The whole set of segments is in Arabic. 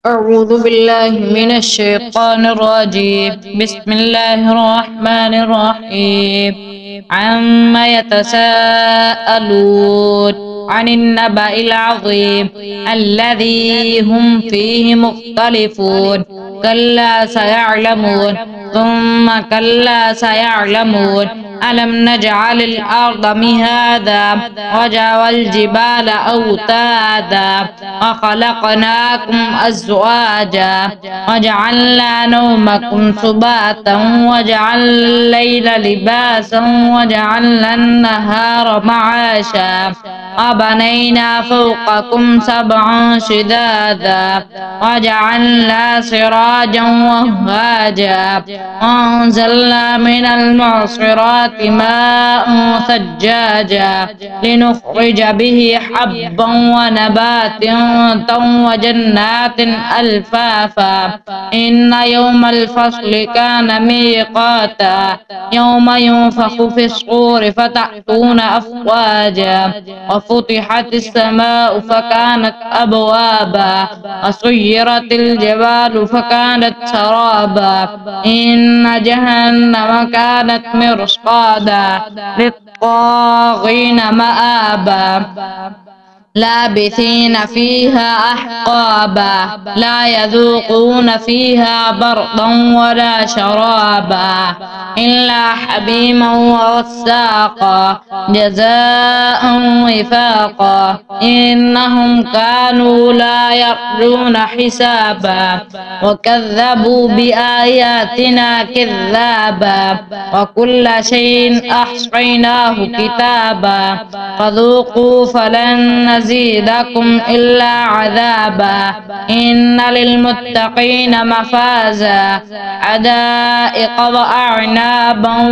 أعوذ بالله من الشيطان الرجيم. بسم الله الرحمن الرحيم. عما يتساءلون عن النبأ العظيم الذي هم فيه مختلفون. كلا سيعلمون ثم كلا سيعلمون. ألم نجعل الأرض مهادا والجبال أوتادا وخلقناكم أزواجا وجعلنا نومكم سباتا وجعلنا الليل لباسا وجعلنا النهار معاشا وبنينا فوقكم سبعا شدادا وجعلنا سراجا وهاجا وأنزلنا من المعصرات ماء ثجاجا لنخرج به حبا ونباتا وجنات ألفافا. إن يوم الفصل كان ميقاتا يوم ينفخ في الصور فتأتون أفواجا وفتحت السماء فكانت أبوابا وسيرت الجبال فكانت سرابا. إن جهنم كانت مرصادا للطاغين مآبا لابثين فيها أحقابا لا يذوقون فيها بردا ولا شرابا إلا حميما وغساقا جزاء وفاقا. إنهم كانوا لا يرجون حسابا وكذبوا بآياتنا كذابا وكل شيء أحصيناه كتابا فذوقوا فلن نزيدكم إلا عذابا. إن للمتقين مفازا حدائق وأعنابا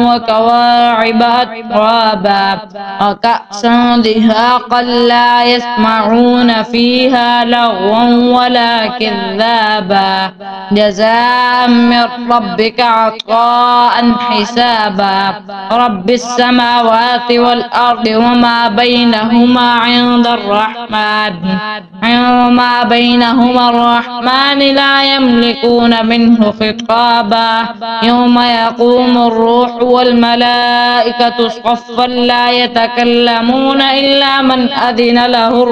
وكواعب أترابا وكأسا دهاقا لا يسمعون فيها لغوا ولا كذابا جزاء من ربك عطاء حسابا. رب السماوات والأرض وما بينهما عند الرحمن لا يملكون منه خطابا. يوم يقوم الروح والملائكة صفا لا يتكلمون إلا من أذن له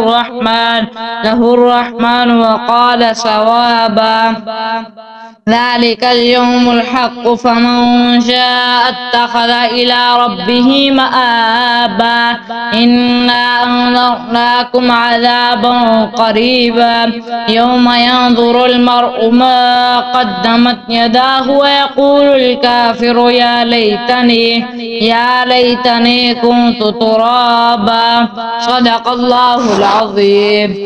الرحمن وقال صوابا. ذلك اليوم الحق فمن شاء اتخذ إلى ربه مآبا. إنا أنذرناكم عذابا قريبا يوم ينظر المرء ما قدمت يداه ويقول الكافر يا ليتني كنت ترابا. صدق الله العظيم.